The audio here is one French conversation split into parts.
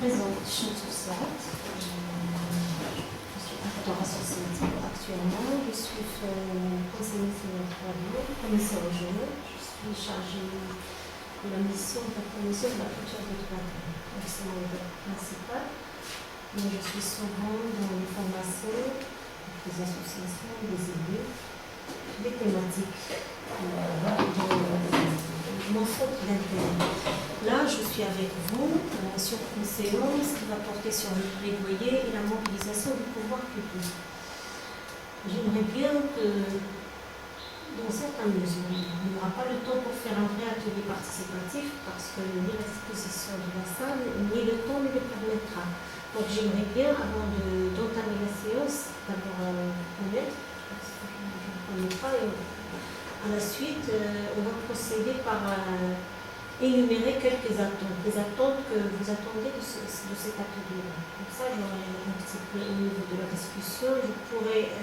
présente Champs Sociales. Je suis acteur associatif actuellement. Je suis conseillère sénatoriale, commissaire aux jeunes. Je suis chargée de la mission de la promotion de la culture de droit. Donc c'est mon rôle principal. Mais je suis souvent dans les formations des associations, des élus, des thématiques. Mon centre d'intérêt. Là, je suis avec vous sur une séance qui va porter sur le plaidoyer et la mobilisation du pouvoir public. J'aimerais bien que, dans certaines mesures, il n'y aura pas le temps pour faire un vrai atelier participatif parce que ni la disposition de la salle, ni le temps ne le permettra. Donc j'aimerais bien, avant d'entamer la séance, d'abord connaître, parce que je ne connais pas, et à la suite, on va procéder par énumérer quelques attentes, des attentes que vous attendez de cet atelier-là. Comme ça, j'aurai un petit peu au niveau de la discussion, je pourrai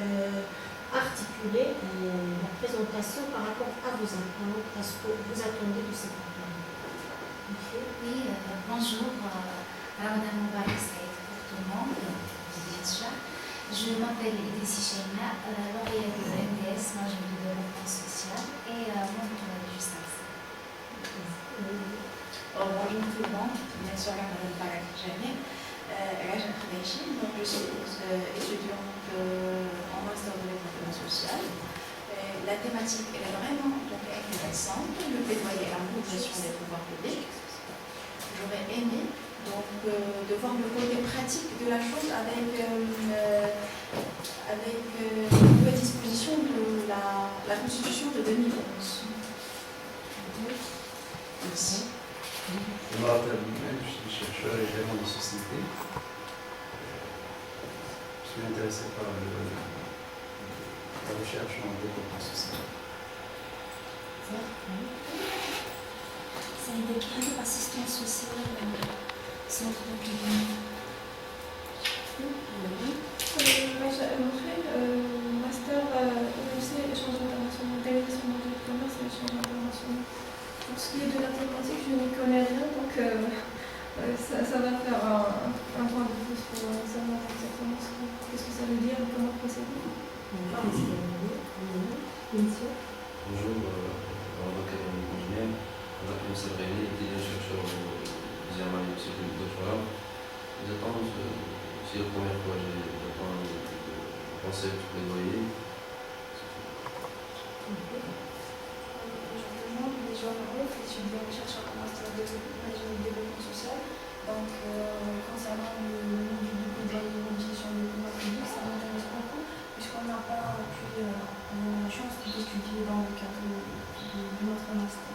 articuler la présentation par rapport à vos attentes, à ce que vous attendez de cet atelier. Okay. Oui, bonjour, Ramadan Mubarak Saïd pour tout le monde, je m'appelle Idrissi Cheina, lauréate de MDS, Major de développement social, et mon travail est juste à ça. Bonjour tout le monde, bien sûr, Ramadan Mubarak Jamil, Raja Khadeshi, donc je suis étudiante en master de développement social. La thématique elle est vraiment donc, intéressante, le plaidoyer et la mobilisation des pouvoirs publics. J'aurais aimé donc, de voir le côté pratique de la chose avec la disposition de la Constitution de 2011. Merci. Je m'appelle Moumed, je suis chercheur et gérant de société. Je suis intéressé par la recherche en développement social. C'est une équipe d'assistance sociale centre de clinique. Master UMC, échange international, organisation de commerce et échange international. Pour ce qui est de la thématique, je n'y connais rien, donc ça va faire un point de plus pour savoir exactement qu'est-ce que ça veut dire et comment procéder. Bonjour, avocat ingénieur, Joachim Severeni, étudiant chercheur au deuxième année de cycle de doctorat. J'attends, c'est la première fois que j'attends le concept du plaidoyer. Étudiant chercheur en master de développement social. Donc, concernant le module du plaidoyer et mobilisation du pouvoir public, ça m'intéresse beaucoup, puisqu'on n'a pas pu avoir la chance d'étudier dans le cadre de notre master.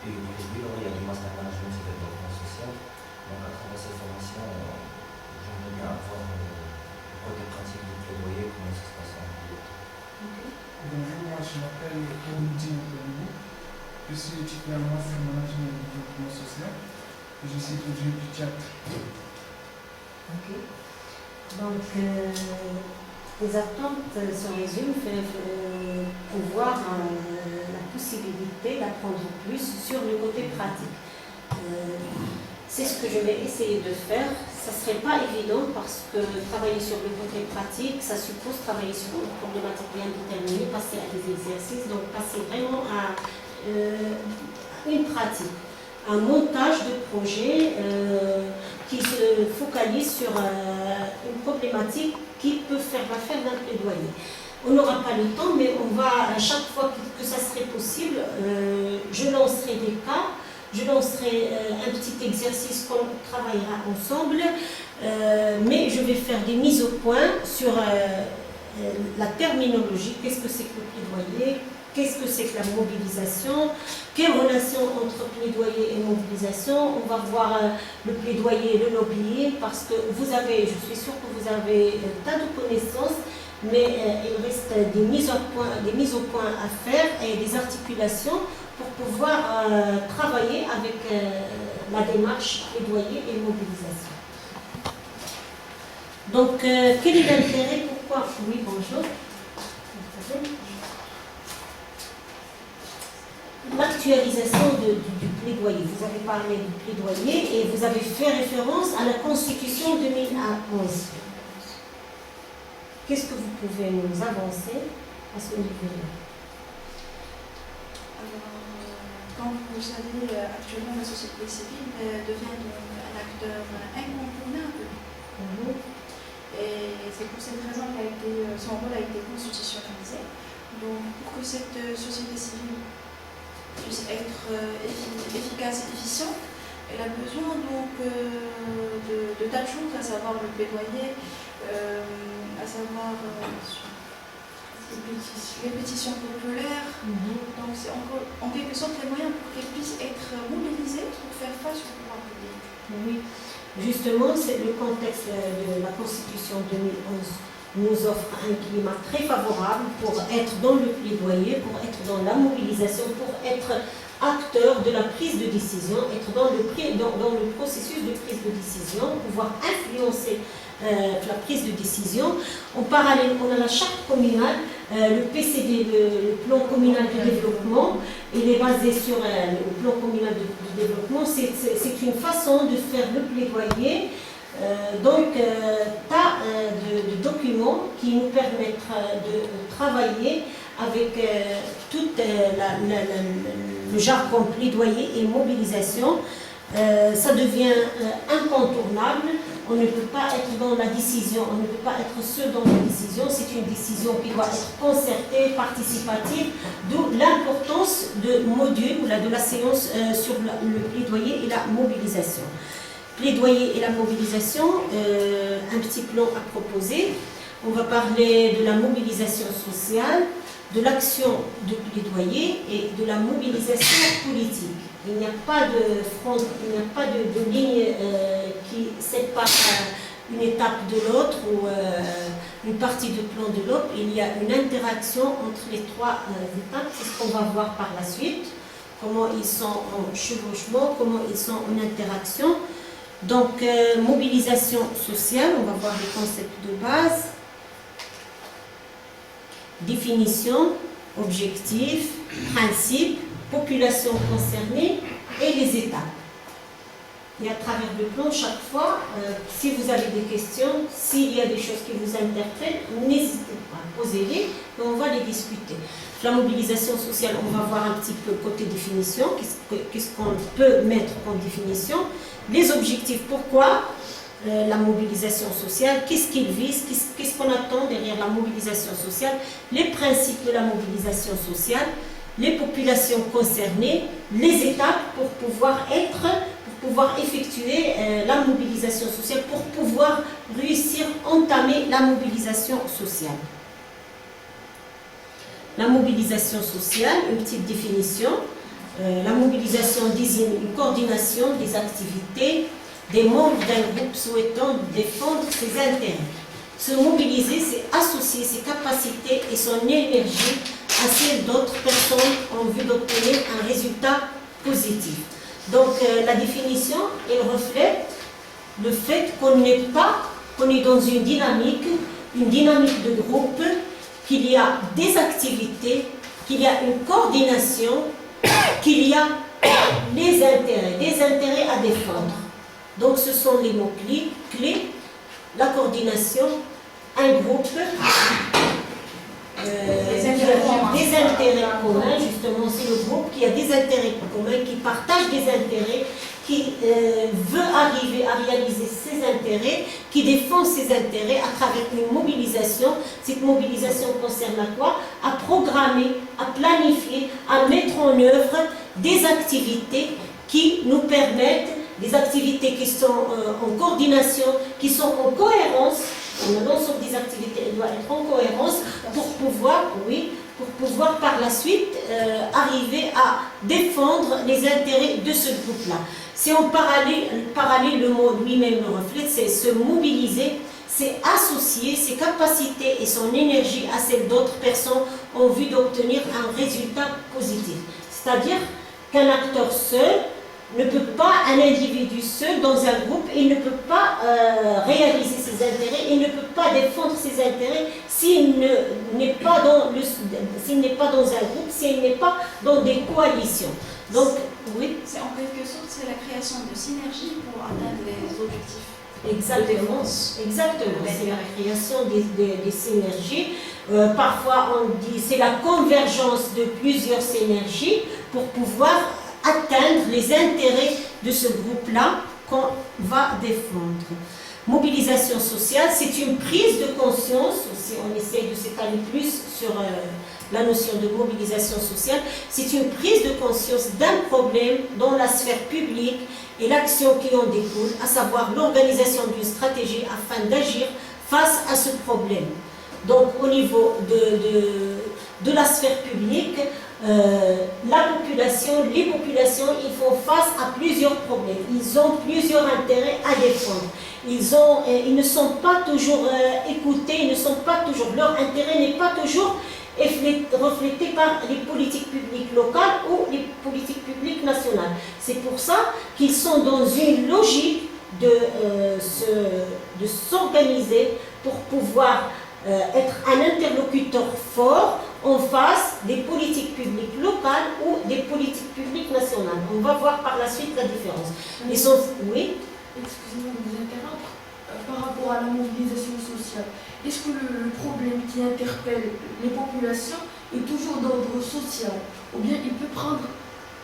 Et aujourd'hui, il y a du master management et développement social. Donc, à travers cette formation, j'aimerais bien avoir le côté pratique du plaidoyer, comment ça se passe en Guadeloupe. Bonjour, moi je m'appelle Oumdi Nkonou. Je suis étudiant en master management et développement social. Et je suis étudiant psychiatre. Ok. Donc, les attentes se résument pour voir la possibilité d'apprendre plus sur le côté pratique. C'est ce que je vais essayer de faire. Ça ne serait pas évident parce que travailler sur le côté pratique, ça suppose travailler sur une problématique bien déterminée, passer à des exercices, donc passer vraiment à une pratique, un montage de projet qui se focalise sur une problématique qui peut faire l'affaire d'un plaidoyer. On n'aura pas le temps, mais on va, à chaque fois que ça serait possible, je lancerai des cas, je lancerai un petit exercice qu'on travaillera ensemble, mais je vais faire des mises au point sur la terminologie, qu'est-ce que c'est que le plaidoyer, qu'est-ce que c'est que la mobilisation, quelle relation entre plaidoyer et mobilisation. On va voir le plaidoyer et le lobbying parce que vous avez, je suis sûre que vous avez un tas de connaissances, mais il reste des mises au point à faire et des articulations pour pouvoir travailler avec la démarche plaidoyer et mobilisation. Donc, quel est l'intérêt? Pourquoi? Oui, bonjour. l'actualisation du plaidoyer. Vous avez parlé du plaidoyer et vous avez fait référence à la Constitution 2011. Qu'est-ce que vous pouvez nous avancer à ce niveau-là? Alors, comme vous le savez, actuellement la société civile devient donc un acteur incontournable. Et c'est pour cette raison son rôle a été constitutionnalisé. Donc, pour que cette société civile puisse être efficace et efficiente, elle a besoin donc de tas de choses, à savoir le plaidoyer, à savoir les pétitions populaires. Donc, c'est en quelque sorte les moyens pour qu'elle puisse être mobilisée pour faire face au pouvoir public. Oui, justement, c'est le contexte de la Constitution 2011 nous offre un climat très favorable pour être dans le plaidoyer, pour être dans la mobilisation, pour être acteur de la prise de décision, être dans le processus de prise de décision, pouvoir influencer la prise de décision. En parallèle, on a la charte communale, le PCD, le plan communal de développement. Il est basé sur le plan communal de développement. C'est une façon de faire le plaidoyer. Tas de documents qui nous permettent de travailler avec tout le jargon plaidoyer et mobilisation. Ça devient incontournable. On ne peut pas être dans la décision, on ne peut pas être seul dans la décision. C'est une décision qui doit être concertée, participative, d'où l'importance de module, de la séance sur le plaidoyer et la mobilisation. Plaidoyer et la mobilisation, un petit plan à proposer. On va parler de la mobilisation sociale, de l'action de plaidoyer et de la mobilisation politique. Il n'y a pas de front, il n'y a pas de ligne qui sépare une étape de l'autre ou une partie du plan de l'autre. Il y a une interaction entre les trois étapes. C'est ce qu'on va voir par la suite. Comment ils sont en chevauchement, comment ils sont en interaction. Donc, mobilisation sociale, on va voir les concepts de base. Définition, objectif, principe, population concernée et les étapes. Et à travers le plan, chaque fois, si vous avez des questions, s'il y a des choses qui vous interpellent, n'hésitez pas à poser-les et on va les discuter. La mobilisation sociale, on va voir un petit peu côté définition, qu'est-ce qu'on peut mettre en définition. Les objectifs, pourquoi la mobilisation sociale, qu'est-ce qu'il vise, qu'est-ce qu'on attend derrière la mobilisation sociale, les principes de la mobilisation sociale, les populations concernées, les étapes pour pouvoir effectuer la mobilisation sociale, pour pouvoir réussir à entamer la mobilisation sociale. La mobilisation sociale, une petite définition. La mobilisation désigne une coordination des activités des membres d'un groupe souhaitant défendre ses intérêts. Se mobiliser, c'est associer ses capacités et son énergie à celles d'autres personnes en vue d'obtenir un résultat positif. Donc la définition, elle reflète le fait qu'on est dans une dynamique de groupe, qu'il y a des activités, qu'il y a une coordination, qu'il y a des intérêts à défendre. Donc ce sont les mots clés, la coordination, un groupe, des intérêts communs, justement c'est le groupe qui a des intérêts communs, qui partage des intérêts, qui veut arriver à réaliser ses intérêts, qui défend ses intérêts à travers une mobilisation. Cette mobilisation concerne à quoi? À programmer, à planifier, à mettre en œuvre des activités qui nous permettent, des activités qui sont en coordination, qui sont en cohérence. L'ensemble des activités doit être en cohérence pour pouvoir par la suite arriver à défendre les intérêts de ce groupe-là. C'est en parallèle, le mot lui-même le reflète, c'est se mobiliser, c'est associer ses capacités et son énergie à celles d'autres personnes en vue d'obtenir un résultat positif. C'est-à-dire qu'un acteur seul ne peut pas, un individu seul dans un groupe, il ne peut pas réaliser ses ses intérêts, il ne peut pas défendre ses intérêts s'il n'est pas dans un groupe, s'il n'est pas dans des coalitions. Donc, oui. C'est en quelque sorte c'est la création de synergies pour atteindre les objectifs. Exactement, exactement. C'est la création des synergies. Parfois, on dit c'est la convergence de plusieurs synergies pour pouvoir atteindre les intérêts de ce groupe-là qu'on va défendre. Mobilisation sociale, c'est une prise de conscience, si on essaye de s'étaler plus sur la notion de mobilisation sociale, c'est une prise de conscience d'un problème dans la sphère publique et l'action qui en découle, à savoir l'organisation d'une stratégie afin d'agir face à ce problème. Donc au niveau de la sphère publique, les populations, ils font face à plusieurs problèmes. Ils ont plusieurs intérêts à défendre. Ils ne sont pas toujours écoutés, leur intérêt n'est pas toujours reflété par les politiques publiques locales ou les politiques publiques nationales. C'est pour ça qu'ils sont dans une logique de s'organiser pour pouvoir être un interlocuteur fort en face des politiques publiques locales ou des politiques publiques nationales. On va voir par la suite la différence. Oui. Excusez-moi de vous interrompre. Par rapport à la mobilisation sociale, est-ce que le problème qui interpelle les populations est toujours d'ordre social, ou bien il peut prendre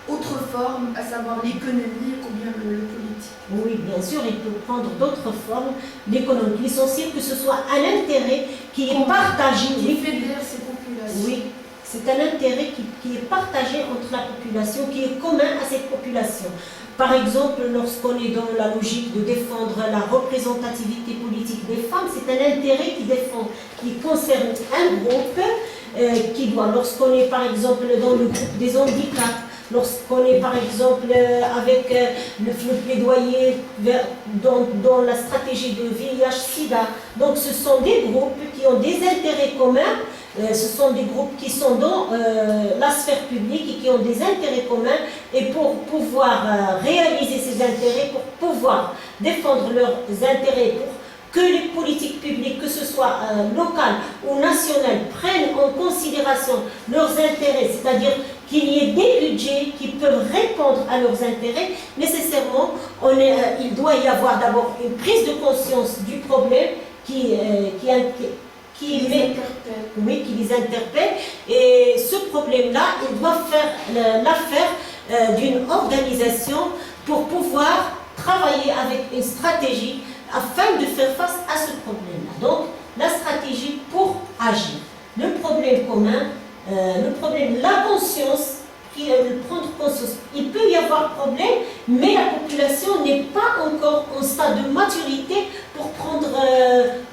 autre forme, à savoir l'économie ou bien le politique? Oui, bien sûr, il peut prendre d'autres formes d'économie. L'essentiel que ce soit un intérêt qui est partagé. Qui fédère ces populations. Oui, c'est un intérêt qui est partagé entre la population, qui est commun à cette population. Par exemple, lorsqu'on est dans la logique de défendre la représentativité politique des femmes, c'est un intérêt qui concerne un groupe lorsqu'on est par exemple dans le groupe des handicaps, lorsqu'on est par exemple avec le plaidoyer dans la stratégie de VIH-Sida. Donc ce sont des groupes qui ont des intérêts communs, ce sont des groupes qui sont dans la sphère publique et qui ont des intérêts communs, et pour pouvoir réaliser ces intérêts, pour pouvoir défendre leurs intérêts, pour que les politiques publiques, que ce soit locales ou nationales, prennent en considération leurs intérêts, c'est-à-dire qu'il y ait des budgets qui peuvent répondre à leurs intérêts, nécessairement, il doit y avoir d'abord une prise de conscience du problème qui les interpelle. Et ce problème-là, il doit faire l'affaire d'une organisation pour pouvoir travailler avec une stratégie afin de faire face à ce problème-là. Donc, la stratégie pour agir. Le problème commun, la conscience, prendre conscience. Il peut y avoir problème, mais la population n'est pas encore en stade de maturité pour prendre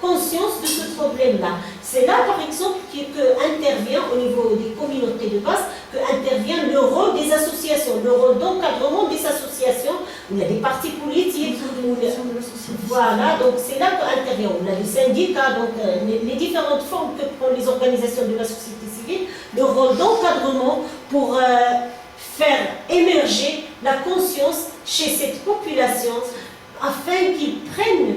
conscience de ce problème-là. C'est là, par exemple, qu'intervient au niveau des communautés de base, qu'intervient le rôle des associations, le rôle d'encadrement des associations, où il y a des partis politiques, voilà, donc c'est là qu'intervient, on a les syndicats, donc les différentes formes que prennent les organisations de la société civile, le rôle d'encadrement pour faire émerger la conscience chez cette population, afin qu'ils prennent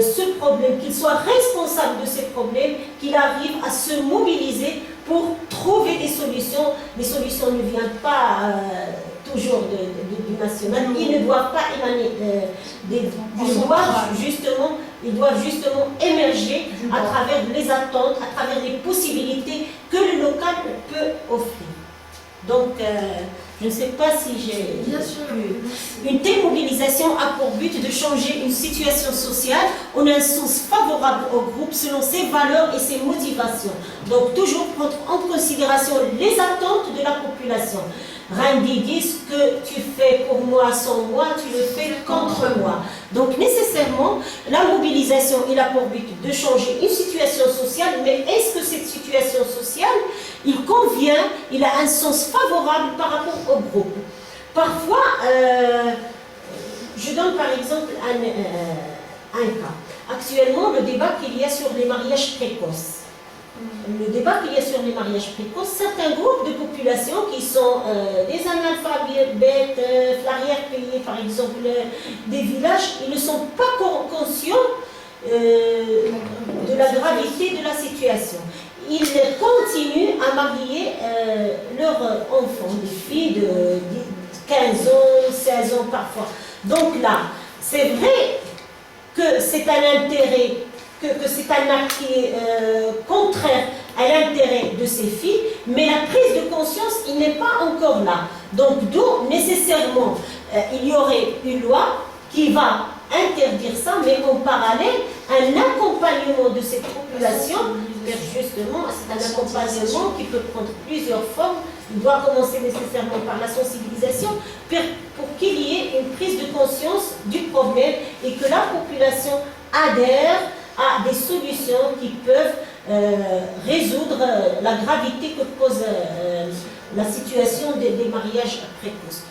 ce problème, qu'ils soient responsables de ces problèmes, qu'ils arrivent à se mobiliser pour trouver des solutions. Les solutions ne viennent pas toujours du national, ils ne doivent pas émaner ils doivent justement émerger à travers les attentes, à travers les possibilités que le local peut offrir. Donc, je ne sais pas si j'ai pu. Une telle mobilisation a pour but de changer une situation sociale en un sens favorable au groupe selon ses valeurs et ses motivations. Donc, toujours prendre en considération les attentes de la population. Randy dit: ce que tu fais pour moi sans moi, tu le fais contre moi. Donc nécessairement, la mobilisation, il a pour but de changer une situation sociale, mais est-ce que cette situation sociale, il convient, il a un sens favorable par rapport au groupe? Parfois, je donne par exemple un cas. Actuellement, le débat qu'il y a sur les mariages précoces. Le débat qu'il y a sur les mariages précoces, certains groupes de population qui sont des analphabètes, l'arrière-pays, par exemple, des villages, ils ne sont pas conscients de la gravité de la situation. Ils continuent à marier leurs enfants, des filles de 15 ans, 16 ans parfois. Donc là, c'est vrai que c'est un intérêt, que c'est un acte qui est contraire à l'intérêt de ces filles, mais la prise de conscience, il n'est pas encore là. Donc d'où nécessairement, il y aurait une loi qui va interdire ça, mais en parallèle, un accompagnement de cette population, justement, c'est un accompagnement qui peut prendre plusieurs formes. Il doit commencer nécessairement par la sensibilisation pour qu'il y ait une prise de conscience du problème et que la population adhère à des solutions qui peuvent résoudre la gravité que pose la situation des mariages précoces.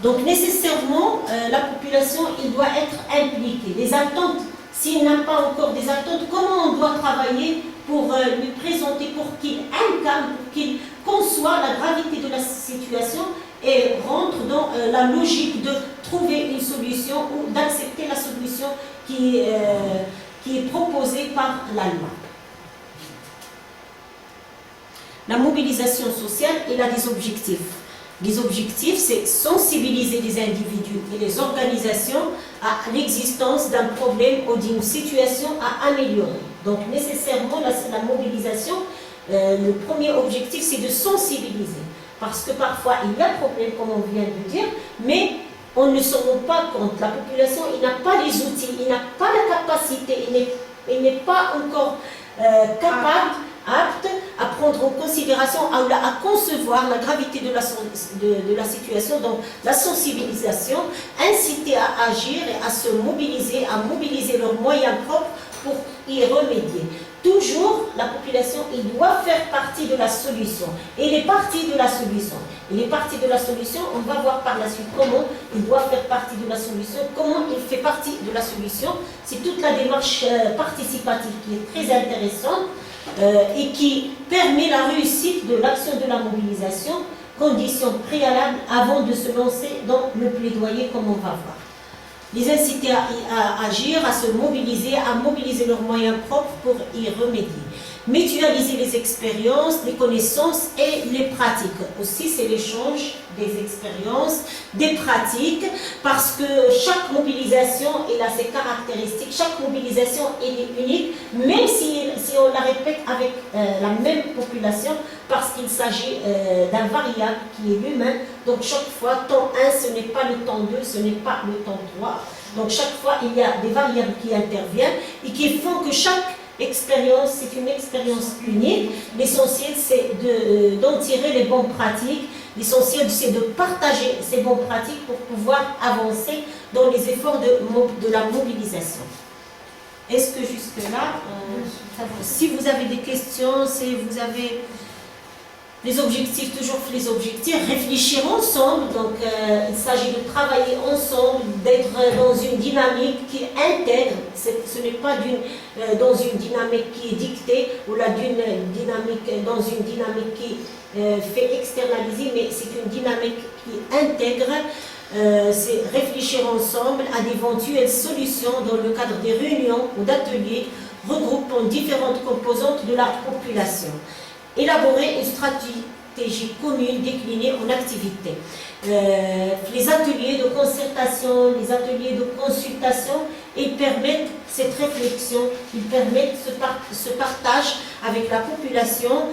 Donc nécessairement, la population, il doit être impliquée. Les attentes, s'il n'a pas encore des attentes, comment on doit travailler pour lui présenter, pour qu'il incarne, pour qu'il conçoit la gravité de la situation et rentre dans la logique de trouver une solution ou d'accepter la solution qui est proposée par la loi. La mobilisation sociale, elle a des objectifs. Les objectifs, c'est sensibiliser les individus et les organisations à l'existence d'un problème ou d'une situation à améliorer. Donc nécessairement, la mobilisation, le premier objectif, c'est de sensibiliser. Parce que parfois, il y a problème, comme on vient de dire, mais on ne se rend pas compte. La population, il n'a pas les outils, il n'a pas la capacité, il n'est pas encore capable, apte à prendre en considération, à concevoir la gravité de la situation, donc la sensibilisation, inciter à agir et à se mobiliser, à mobiliser leurs moyens propres pour y remédier. Toujours, la population, il doit faire partie de la solution. Et il est parti de la solution. Il est parti de la solution, on va voir par la suite comment il doit faire partie de la solution, comment il fait partie de la solution. C'est toute la démarche participative qui est très intéressante et qui permet la réussite de l'action de la mobilisation, condition préalable avant de se lancer dans le plaidoyer, comme on va voir. Les inciter à agir, à se mobiliser, à mobiliser leurs moyens propres pour y remédier. Mutualiser les expériences, les connaissances et les pratiques. Aussi, c'est l'échange des expériences, des pratiques, parce que chaque mobilisation elle a ses caractéristiques, chaque mobilisation est unique, même si on la répète avec la même population, parce qu'il s'agit d'un variable qui est l'humain. Donc chaque fois, temps 1, ce n'est pas le temps 2, ce n'est pas le temps 3. Donc chaque fois, il y a des variables qui interviennent et qui font que chaque expérience, c'est une expérience unique. L'essentiel, c'est d'en tirer les bonnes pratiques. L'essentiel, c'est de partager ces bonnes pratiques pour pouvoir avancer dans les efforts de la mobilisation. Est-ce que jusque-là, si vous avez des questions, si vous avez les objectifs, toujours les objectifs, réfléchir ensemble, donc il s'agit de travailler ensemble, d'être dans une dynamique qui intègre, ce n'est pas dans une dynamique qui est dictée, ou là dans une dynamique qui fait externaliser, mais c'est une dynamique qui intègre, c'est réfléchir ensemble à d'éventuelles solutions dans le cadre des réunions ou d'ateliers regroupant différentes composantes de la population. Élaborer une stratégie commune déclinée en activités. Les ateliers de concertation, les ateliers de consultation, ils permettent cette réflexion, ils permettent ce partage avec la population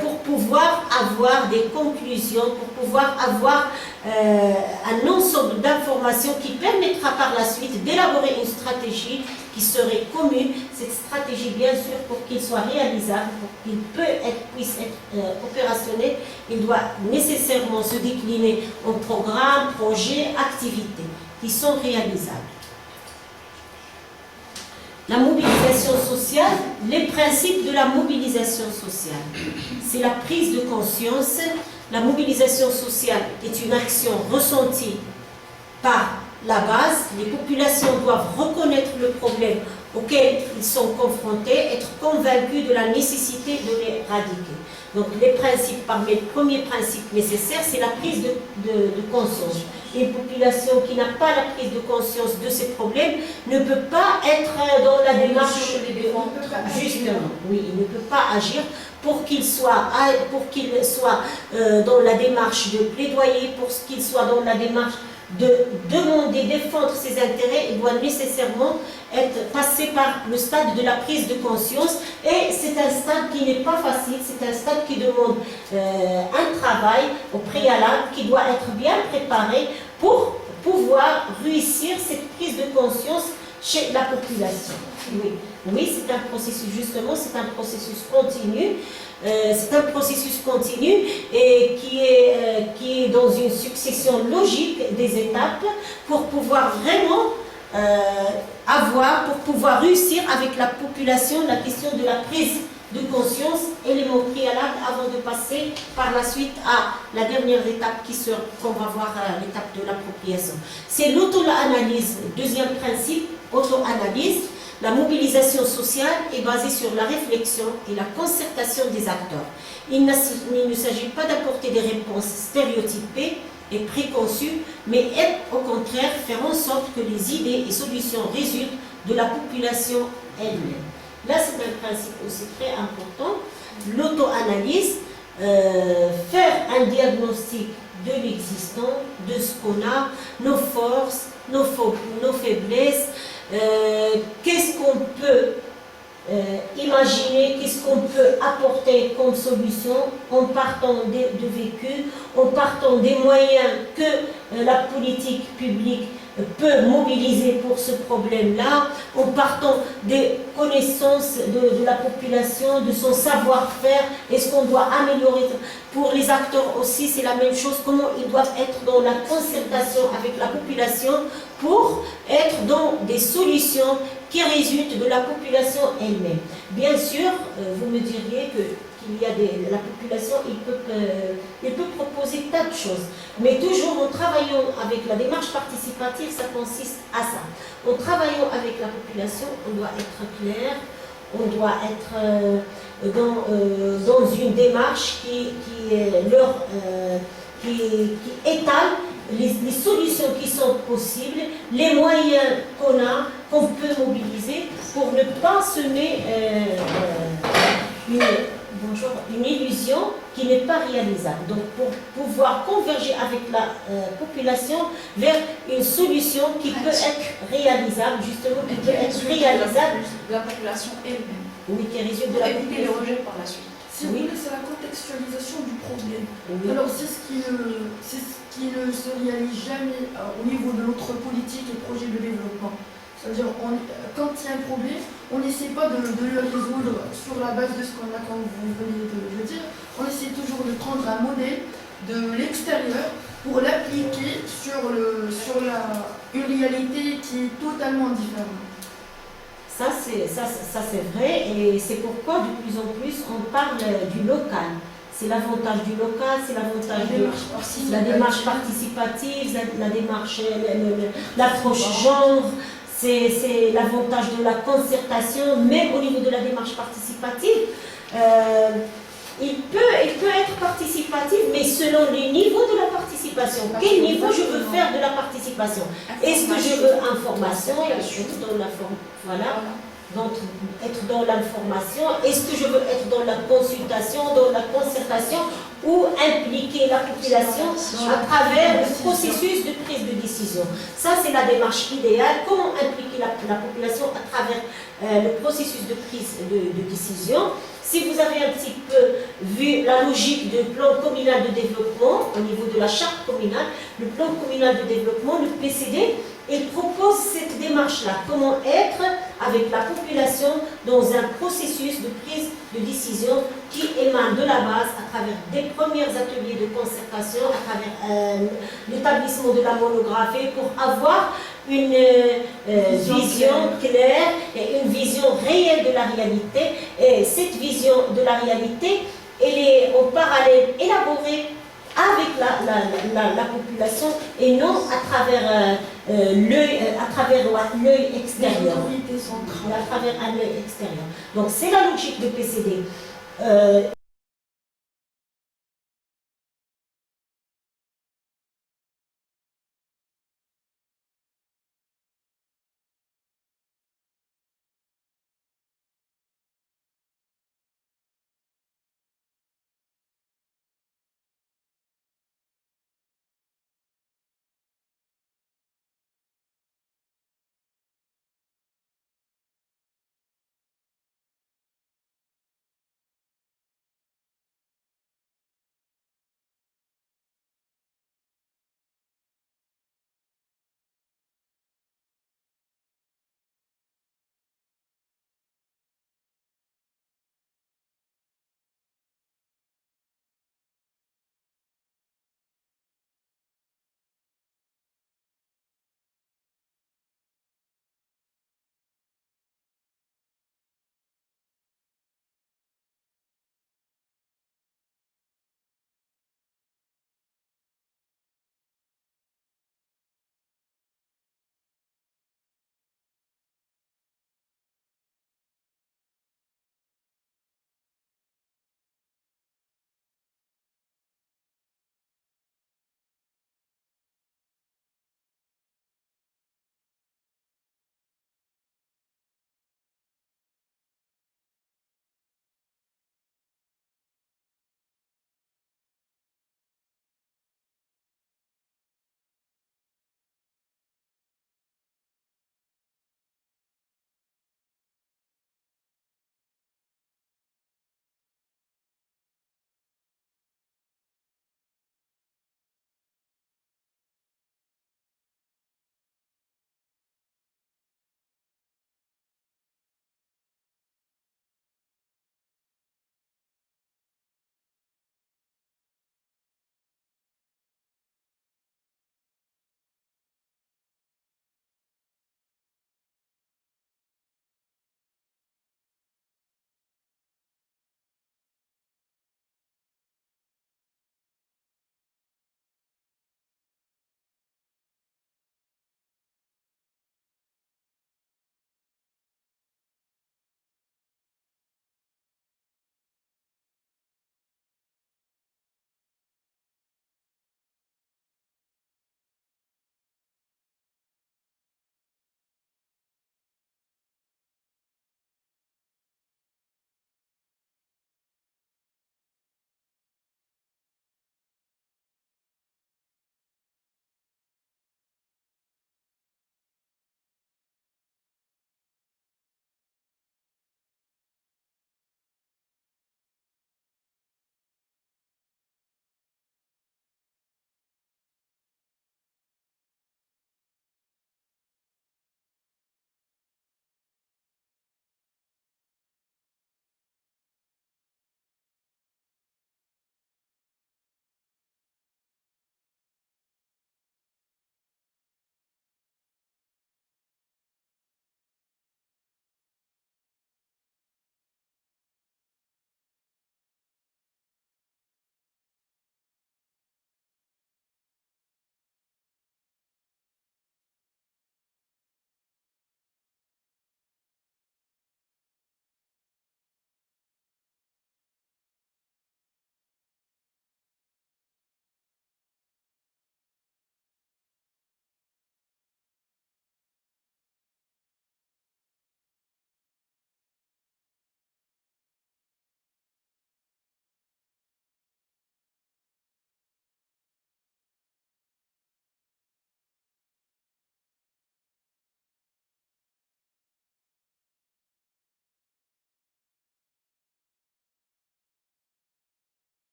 pour pouvoir avoir des conclusions, pour pouvoir avoir un ensemble d'informations qui permettra par la suite d'élaborer une stratégie qui serait commune. Cette stratégie, bien sûr, pour qu'il soit réalisable, pour qu'il puisse être opérationnel, il doit nécessairement se décliner en programmes, projets, activités qui sont réalisables. La mobilisation sociale, les principes de la mobilisation sociale. C'est la prise de conscience. La mobilisation sociale est une action ressentie par la base. Les populations doivent reconnaître le problème auquel ils sont confrontés, être convaincus de la nécessité de l'éradiquer. Donc les principes, parmi les premiers principes nécessaires, c'est la prise de conscience. Une population qui n'a pas la prise de conscience de ces problèmes ne peut pas être dans la démarche justement. Oui, il ne peut pas agir pour qu'il soit dans la démarche de plaidoyer, pour qu'il soit dans la démarche de demander, défendre ses intérêts. Il doit nécessairement être passé par le stade de la prise de conscience, et c'est un stade qui n'est pas facile, c'est un stade qui demande un travail au préalable qui doit être bien préparé pour pouvoir réussir cette prise de conscience chez la population. Oui, oui, c'est un processus, justement, c'est un processus continu. C'est un processus continu et qui est dans une succession logique des étapes pour pouvoir vraiment pour pouvoir réussir avec la population la question de la prise de conscience, élément préalable avant de passer par la suite à la dernière étape qu'on va voir, l'étape de l'appropriation. C'est l'auto-analyse, deuxième principe, auto-analyse. La mobilisation sociale est basée sur la réflexion et la concertation des acteurs. Il ne s'agit pas d'apporter des réponses stéréotypées et préconçues, mais au contraire faire en sorte que les idées et solutions résultent de la population elle-même. Là, c'est un principe aussi très important. L'auto-analyse, faire un diagnostic de l'existant, de ce qu'on a, nos forces, nos faiblesses, qu'est-ce qu'on peut imaginer, qu'est-ce qu'on peut apporter comme solution en partant de vécu, en partant des moyens que la politique publique peut mobiliser pour ce problème-là, en partant des connaissances de la population, de son savoir-faire, est-ce qu'on doit améliorer. Pour les acteurs aussi, c'est la même chose, comment ils doivent être dans la concertation avec la population pour être dans des solutions qui résultent de la population elle-même. Bien sûr, vous me diriez qu'il y a la population, il peut proposer tas de choses, mais toujours en travaillant avec la démarche participative, ça consiste à ça. En travaillant avec la population, on doit être clair, on doit être dans une démarche qui étale les solutions qui sont possibles, les moyens qu'on peut mobiliser pour ne pas semer une illusion qui n'est pas réalisable. Donc pour pouvoir converger avec la population vers une solution qui peut être réalisable, justement, qui peut être réalisable de la population elle-même. Oui, qui résulte de la éviter les population. rejets par la suite. Si vous voulez, c'est la contextualisation du problème. Oui. Alors c'est ce qui ne se réalise jamais au niveau de notre politique et projet de développement. C'est-à-dire, quand il y a un problème, on n'essaie pas de le résoudre sur la base de ce qu'on a, comme vous venez de le dire. On essaie toujours de prendre un modèle de l'extérieur pour l'appliquer sur une réalité qui est totalement différente. Ça c'est vrai, et c'est pourquoi de plus en plus on parle du local. C'est l'avantage du local, c'est l'avantage de la démarche participative, la démarche, l'approche genre, c'est l'avantage de la concertation, même au niveau de la démarche participative. Il peut être participatif, mais selon les niveaux de la participation. Quel niveau je veux faire de la participation? Est-ce que je veux information? Être dans la forme, voilà. Donc, être dans l'information. Est-ce que je veux être dans la consultation, dans la concertation, ou impliquer la population à travers le processus de prise de décision? Ça, c'est la démarche idéale. Comment impliquer la population à travers le processus de prise de décision? Si vous avez un petit peu vu la logique du plan communal de développement au niveau de la charte communale, le plan communal de développement, le PCD, il propose cette démarche-là. Comment être avec la population dans un processus de prise de décision qui émane de la base à travers des premiers ateliers de concertation, à travers l'établissement de la monographie pour avoir une vision claire et une vision réelle de la réalité. Et cette vision de la réalité, elle est en parallèle élaborée avec la population et non à travers l'œil extérieur. À travers un œil extérieur. Donc c'est la logique de PCD.